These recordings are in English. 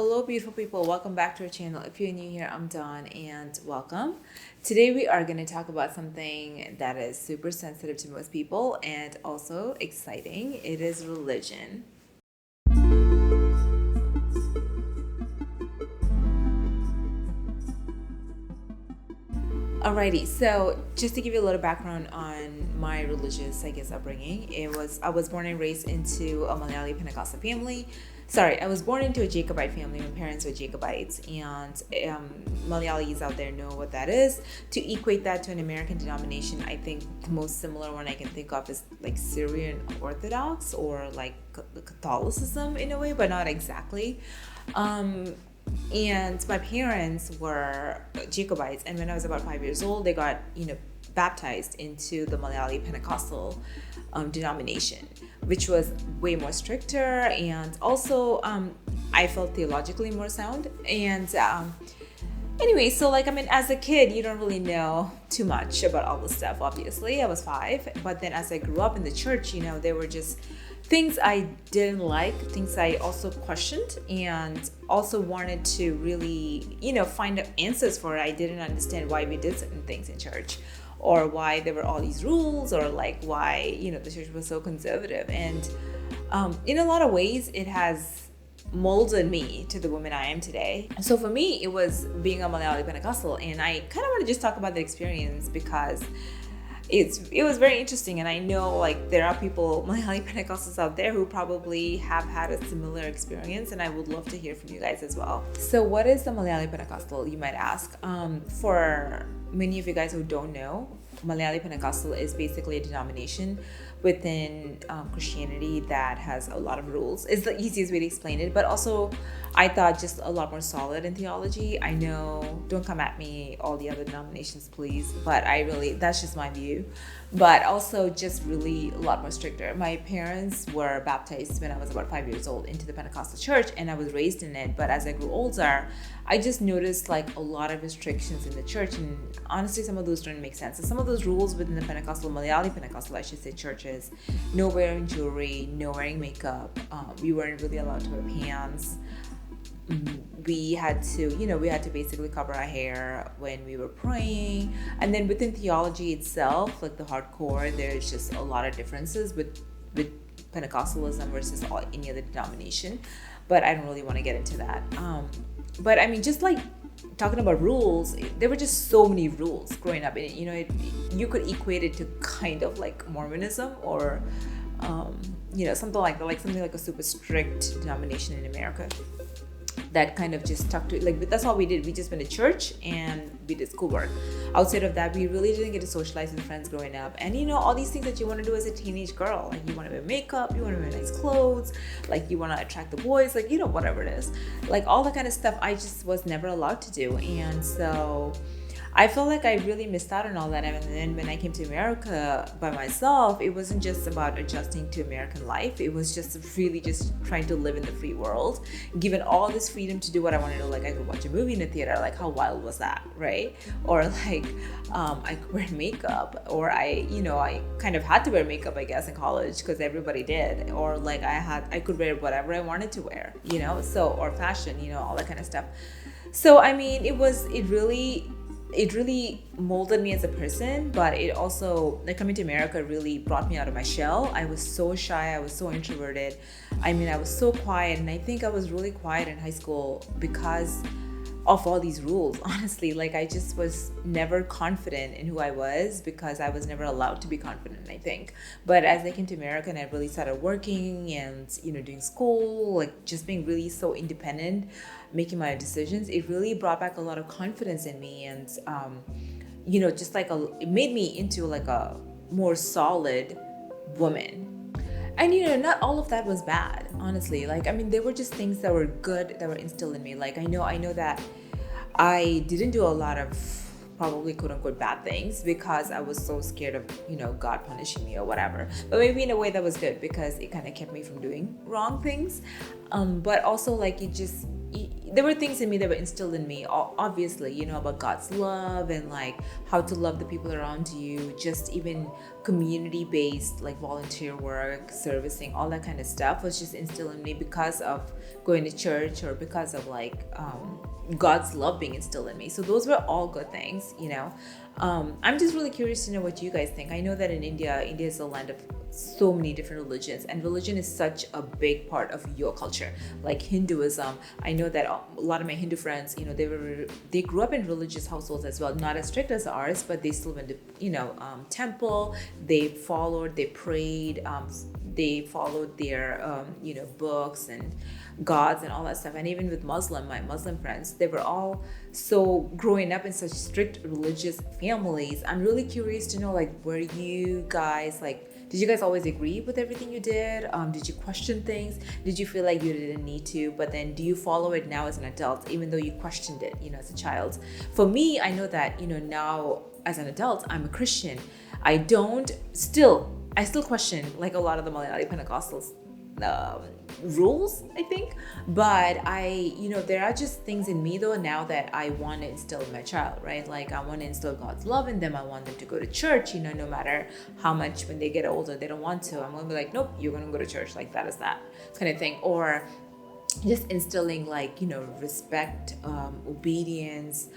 Hello, beautiful people. Welcome back to our channel. If you're new here, I'm Dawn and welcome. Today, we are going to talk about something that is super sensitive to most people and also exciting. It is religion. Alrighty, so just to give you a little background on my religious, upbringing, I was born and raised into a Malayalee Pentecostal family. Sorry, I was born into a Jacobite family. My parents were Jacobites, and Malayalis out there know what that is. To equate that to an American denomination, I think the most similar one I can think of is like Syrian Orthodox or like Catholicism in a way, but not exactly. And my parents were Jacobites, and when I was about 5 years old, they got baptized into the Malayalee Pentecostal denomination, which was way more stricter, and also I felt theologically more sound. And anyway, so as a kid, you don't really know too much about all this stuff. Obviously, I was 5, but then as I grew up in the church, there were just things I didn't like, things I also questioned, and also wanted to really, find answers for. I didn't understand why we did certain things in church, or why there were all these rules, or like why, the church was so conservative. And in a lot of ways, it has molded me to the woman I am today. So for me, it was being a Malayalee Pentecostal, and I kind of want to just talk about the experience because it was very interesting, and I know there are people, Malayalee Pentecostals out there, who probably have had a similar experience, and I would love to hear from you guys as well. So what is the Malayalee Pentecostal, you might ask? For many of you guys who don't know, Malayalee Pentecostal is basically a denomination within Christianity that has a lot of rules. It's the easiest way to explain it, but also I thought just a lot more solid in theology. I know, don't come at me, all the other denominations, please, but that's just my view. But also just really a lot more stricter. My parents were baptized when I was about 5 years old into the Pentecostal church, and I was raised in it. But as I grew older, I just noticed a lot of restrictions in the church, and honestly, some of those don't make sense. So some of those rules within the Pentecostal, Malayalee Pentecostal, I should say, churches: no wearing jewelry, no wearing makeup. We weren't really allowed to wear pants. We had to basically cover our hair when we were praying. And then within theology itself, the hardcore, there's just a lot of differences with Pentecostalism versus any other denomination, but I don't really want to get into that. But I mean, just talking about rules, there were just so many rules growing up, and you could equate it to kind of like Mormonism, or something like that, something like a super strict denomination in America that kind of just stuck to that's all we did. We just went to church and we did schoolwork. Outside of that, we really didn't get to socialize with friends growing up. And all these things that you want to do as a teenage girl, you want to wear makeup, you want to wear nice clothes, you want to attract the boys, whatever it is, all that kind of stuff I just was never allowed to do. And so I felt like I really missed out on all that. And then when I came to America by myself, it wasn't just about adjusting to American life. It was just really just trying to live in the free world, given all this freedom to do what I wanted to. I could watch a movie in a theater. How wild was that, right? Or I could wear makeup, or I kind of had to wear makeup, I guess, in college because everybody did. Or I could wear whatever I wanted to wear, or fashion, all that kind of stuff. So I mean, it really molded me as a person, but it also, coming to America really brought me out of my shell. I was so shy, I was so introverted. I mean, I was so quiet, and I think I was really quiet in high school because of all these rules. Honestly, I just was never confident in who I was because I was never allowed to be confident, I think. But as I came to America and I really started working and doing school, just being really so independent, making my own decisions, it really brought back a lot of confidence in me. And just it made me into a more solid woman. And not all of that was bad, honestly. There were just things that were good that were instilled in me. I know that I didn't do a lot of probably quote unquote bad things because I was so scared of God punishing me or whatever. But maybe in a way that was good because it kind of kept me from doing wrong things. But also there were things in me that were instilled in me, obviously, about God's love and like how to love the people around you, just even community-based like volunteer work, servicing, all that kind of stuff was just instilled in me because of going to church, or because of like God's love being instilled in me. So those were all good things. I'm just really curious to know what you guys think. I know that in India is a land of so many different religions, and religion is such a big part of your culture. Like Hinduism, I know that a lot of my Hindu friends, they grew up in religious households as well, not as strict as ours, but they still went to temple. They prayed, they followed their books and gods and all that stuff. And even with my Muslim friends, they were all so growing up in such strict religious families. I'm really curious to know, like, were you guys like, did you guys always agree with everything you did? Did you question things? Did you feel like you didn't need to? But then do you follow it now as an adult, even though you questioned it, as a child? For me, I know that, now as an adult, I'm a Christian. I still question like a lot of the Malayalee Pentecostals rules, I think. But there are just things in me though now that I want to instill in my child, right? Like I want to instill God's love in them. I want them to go to church, no matter how much when they get older they don't want to. I'm going to be like, nope, you're going to go to church, like that is that kind of thing. Or just instilling like, respect, obedience,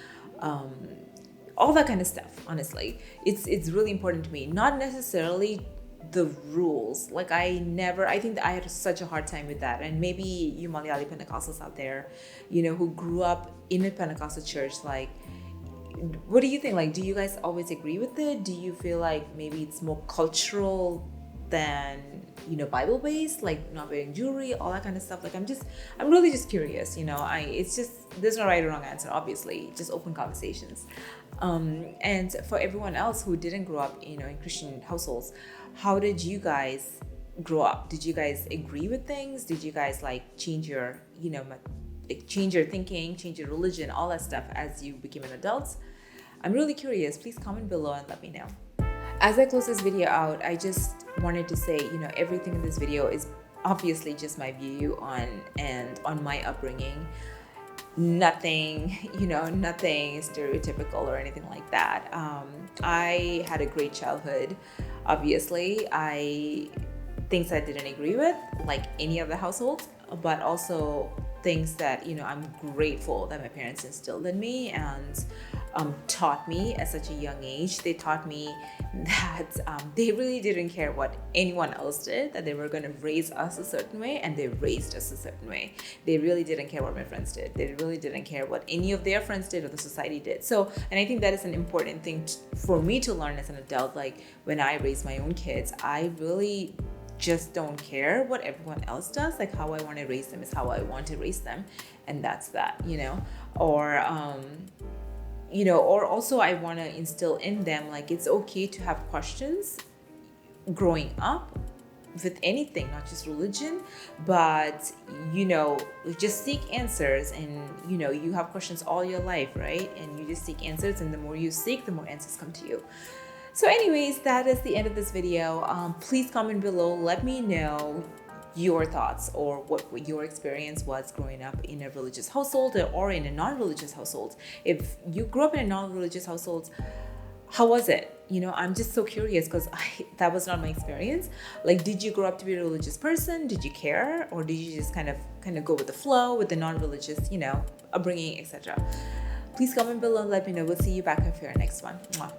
all that kind of stuff. Honestly, it's really important to me. Not necessarily the rules. Like I think that I had such a hard time with that. And maybe you Malayali Pentecostals out there, who grew up in a Pentecostal church, like, what do you think? Like, do you guys always agree with it? Do you feel like maybe it's more cultural than, Bible based, like not wearing jewelry, all that kind of stuff? Like I'm really just curious, it's just, there's no right or wrong answer, obviously, just open conversations. And for everyone else who didn't grow up, in Christian households, how did you guys grow up? Did you guys agree with things? Did you guys like change your thinking, change your religion, all that stuff as you became an adult? I'm really curious. Please comment below and let me know. As I close this video out, I just wanted to say, everything in this video is obviously just my view on my upbringing. Nothing stereotypical or anything like that. I had a great childhood. Obviously, things I didn't agree with, like any of the households, but also things that, I'm grateful that my parents instilled in me and taught me at such a young age. They taught me that they really didn't care what anyone else did, that they were going to raise us a certain way, and they raised us a certain way. They really didn't care what my friends did. They really didn't care what any of their friends did or the society did. So, and I think that is an important thing for me to learn as an adult. Like when I raise my own kids, I really just don't care what everyone else does. Like how I want to raise them is how I want to raise them, and that's that, or also I want to instill in them, like, it's okay to have questions growing up with anything, not just religion, but just seek answers. And you have questions all your life, right? And you just seek answers, and the more you seek, the more answers come to you. So anyways, that is the end of this video. Please comment below, let me know your thoughts or what your experience was growing up in a religious household or in a non-religious household. If you grew up in a non-religious household, how was it? I'm just so curious because that was not my experience. Like, did you grow up to be a religious person? Did you care? Or did you just kind of go with the flow with the non-religious, upbringing, etc.? Please comment below and let me know. We'll see you back here for our next one. Mwah.